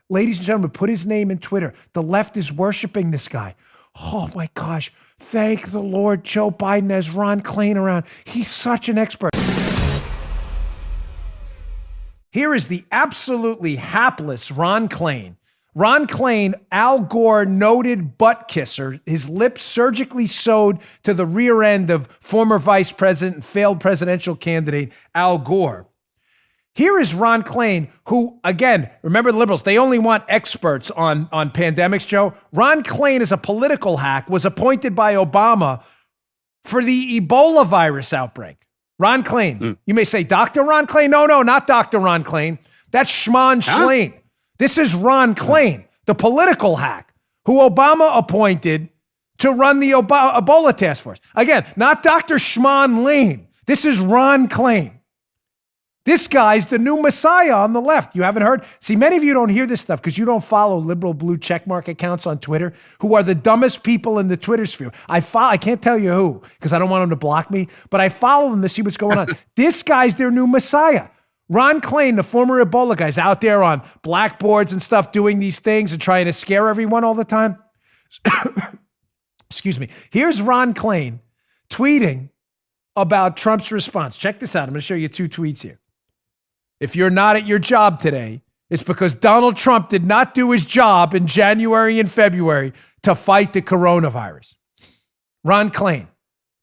Ladies and gentlemen, put his name in Twitter. The left is worshiping this guy. Oh my gosh. Thank the Lord Joe Biden has Ron Klain around. He's such an expert. Here is the absolutely hapless Ron Klain. Ron Klain, Al Gore noted butt kisser, his lips surgically sewed to the rear end of former vice president and failed presidential candidate Al Gore. Here is Ron Klain, who, again, remember the liberals, they only want experts on pandemics, Joe. Ron Klain is a political hack, was appointed by Obama for the Ebola virus outbreak. Ron Klain. You may say, Dr. Ron Klain? No, not Dr. Ron Klain. That's Shimon Schlain. This is Ron Klain, the political hack, who Obama appointed to run the Ebola task force. Again, not Dr. Shimon Lane. This is Ron Klain. This guy's the new messiah on the left. You haven't heard? See, many of you don't hear this stuff because you don't follow liberal blue checkmark accounts on Twitter who are the dumbest people in the Twitter sphere. I can't tell you who because I don't want them to block me, but I follow them to see what's going on. This guy's their new messiah. Ron Klain, the former Ebola guy, is out there on blackboards and stuff doing these things and trying to scare everyone all the time. Excuse me. Here's Ron Klain tweeting about Trump's response. Check this out. I'm going to show you 2 tweets here. If you're not at your job today, it's because Donald Trump did not do his job in January and February to fight the coronavirus. Ron Klain,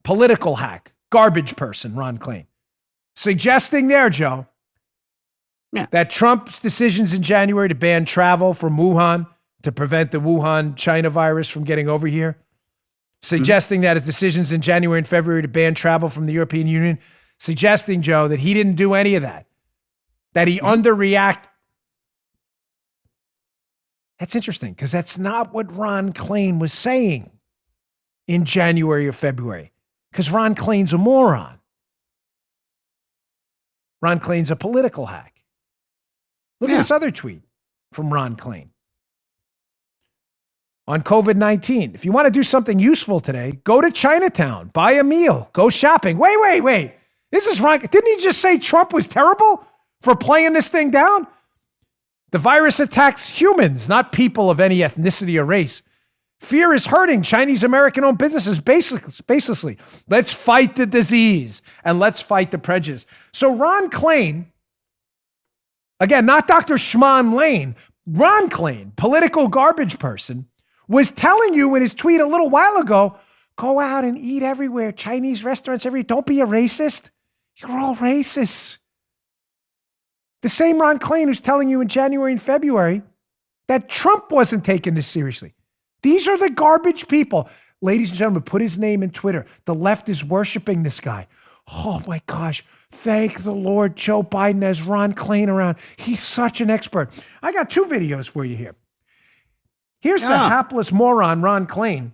political hack, garbage person, Ron Klain. Suggesting there, Joe, that Trump's decisions in January to ban travel from Wuhan to prevent the Wuhan China virus from getting over here, suggesting that his decisions in January and February to ban travel from the European Union, suggesting, Joe, that he didn't do any of that. That he underreacted. That's interesting because that's not what Ron Klain was saying in January or February because Ron Klain's a moron. Ron Klain's a political hack. Look at this other tweet from Ron Klain. On COVID-19, if you want to do something useful today, go to Chinatown, buy a meal, go shopping. Wait. This is Ron. Didn't he just say Trump was terrible for playing this thing down? The virus attacks humans, not people of any ethnicity or race. Fear is hurting Chinese American-owned businesses baselessly. Let's fight the disease and let's fight the prejudice. So Ron Klain, again, not Dr. Shimon Lane, Ron Klain, political garbage person, was telling you in his tweet a little while ago, go out and eat everywhere, Chinese restaurants everywhere. Don't be a racist. You're all racists. The same Ron Klain who's telling you in January and February that Trump wasn't taking this seriously. These are the garbage people. Ladies and gentlemen, put his name in Twitter. The left is worshiping this guy. Oh my gosh. Thank the Lord Joe Biden has Ron Klain around. He's such an expert. I got 2 videos for you here. Here's the hapless moron, Ron Klain,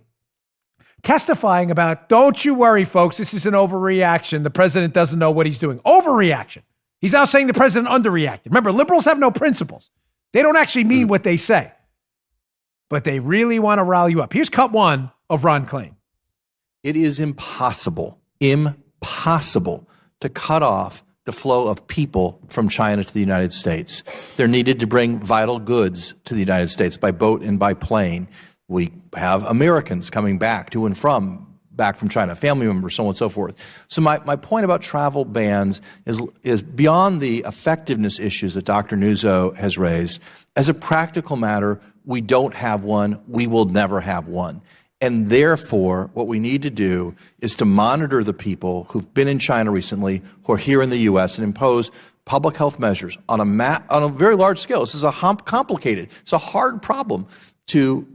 testifying about, don't you worry, folks, this is an overreaction. The president doesn't know what he's doing. Overreaction. He's now saying the president underreacted. Remember, liberals have no principles. They don't actually mean what they say, but they really want to rile you up. Here's cut 1 of Ron Klain. It is impossible to cut off the flow of people from China to the United States. They're needed to bring vital goods to the United States by boat and by plane. We have Americans coming back to and from China, family members, so on and so forth. So my point about travel bans is beyond the effectiveness issues that Dr. Nuzzo has raised. As a practical matter, we don't have one. We will never have one. And therefore, what we need to do is to monitor the people who've been in China recently, who are here in the U.S., and impose public health measures on a very large scale. This is complicated. It's a hard problem to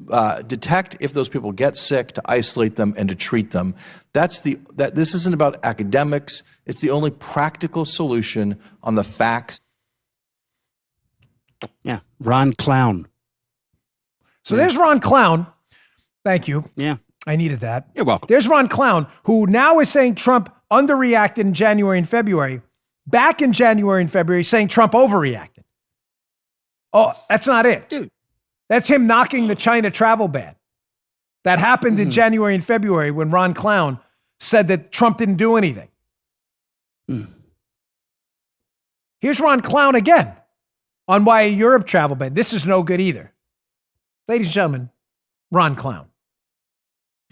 detect if those people get sick, to isolate them, and to treat them. This isn't about academics. It's the only practical solution on the facts. Yeah, Ron Clown. So there's Ron Clown. Thank you. Yeah. I needed that. You're welcome. There's Ron Clown, who now is saying Trump underreacted in January and February. Back in January and February, saying Trump overreacted. Oh, that's not it. Dude. That's him knocking the China travel ban. That happened in January and February when Ron Clown said that Trump didn't do anything. Here's Ron Clown again on why a Europe travel ban. This is no good either. Ladies and gentlemen, Ron Clown.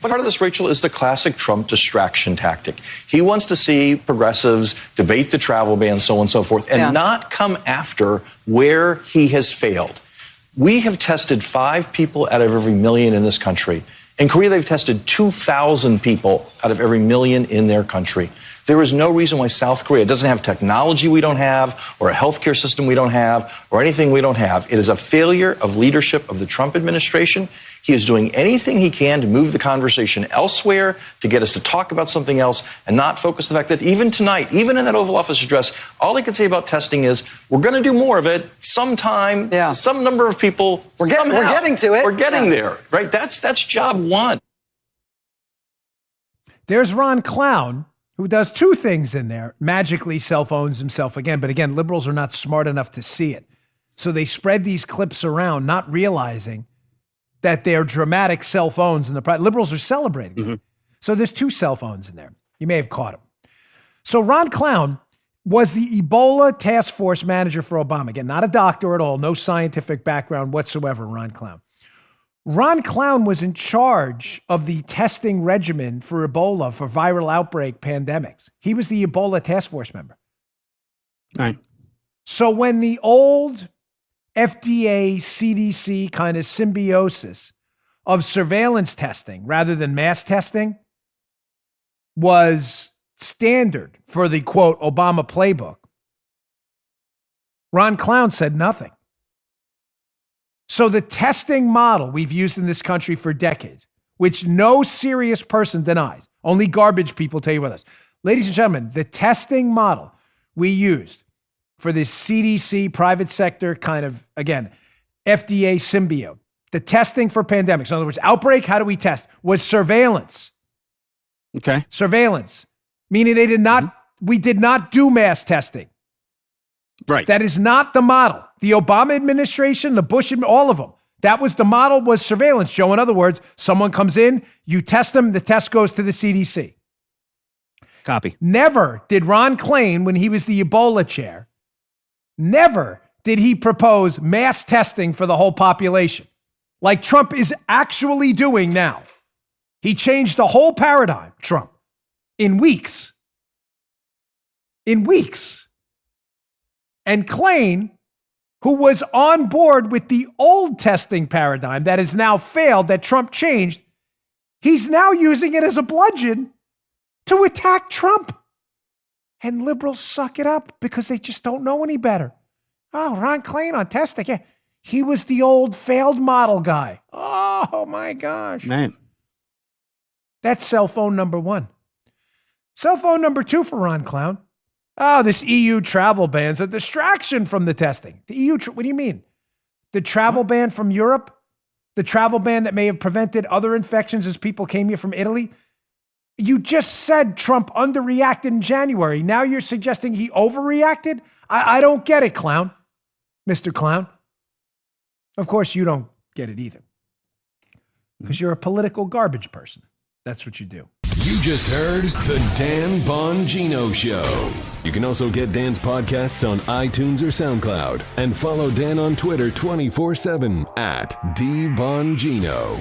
Part of this, Rachel, is the classic Trump distraction tactic. He wants to see progressives debate the travel ban, so on and so forth, and not come after where he has failed. We have tested 5 people out of every million in this country. In Korea, they've tested 2,000 people out of every million in their country. There is no reason why South Korea doesn't have technology we don't have, or a healthcare system we don't have, or anything we don't have. It is a failure of leadership of the Trump administration. He is doing anything he can to move the conversation elsewhere, to get us to talk about something else, and not focus on the fact that even tonight, even in that Oval Office address, all he could say about testing is, we're going to do more of it sometime, some number of people. We're getting to it. We're getting there, right? That's job one. There's Ron Clown, who does 2 things in there, magically cell phones himself again. But again, liberals are not smart enough to see it. So they spread these clips around, not realizing that they're dramatic cell phones and the liberals are celebrating. Mm-hmm. So there's 2 cell phones in there. You may have caught them. So Ron Clown was the Ebola task force manager for Obama. Again, not a doctor at all, no scientific background whatsoever, Ron Clown. Ron Clown was in charge of the testing regimen for Ebola for viral outbreak pandemics. He was the Ebola task force member. Right. So when the old FDA, CDC kind of symbiosis of surveillance testing rather than mass testing was standard for the, quote, Obama playbook, Ron Clown said nothing. So the testing model we've used in this country for decades, which no serious person denies, only garbage people tell you what it is. Ladies and gentlemen, the testing model we used for this CDC private sector kind of, again, FDA symbiote, the testing for pandemics, in other words, outbreak, how do we test, was surveillance. Okay. Surveillance, meaning we did not do mass testing. Right. That is not the model. The Obama administration, the Bush, all of them. That was the model, was surveillance, Joe. In other words, someone comes in, you test them, the test goes to the CDC. Copy. Never did Ron Klain, when he was the Ebola chair, never did he propose mass testing for the whole population, like Trump is actually doing now. He changed the whole paradigm, Trump, in weeks. In weeks. And Klain, who was on board with the old testing paradigm that has now failed, that Trump changed, he's now using it as a bludgeon to attack Trump. And liberals suck it up because they just don't know any better. Oh, Ron Klain on testing. Yeah, he was the old failed model guy. Oh, my gosh. Man. That's cell phone number 1. Cell phone number 2 for Ron Clown. Oh, this EU travel ban's a distraction from the testing. The EU, what do you mean? The travel ban from Europe? The travel ban that may have prevented other infections as people came here from Italy? You just said Trump underreacted in January. Now you're suggesting he overreacted? I don't get it, Clown. Mr. Clown. Of course, you don't get it either. Because you're a political garbage person. That's what you do. You just heard The Dan Bongino Show. You can also get Dan's podcasts on iTunes or SoundCloud. And follow Dan on Twitter 24/7 @DBongino.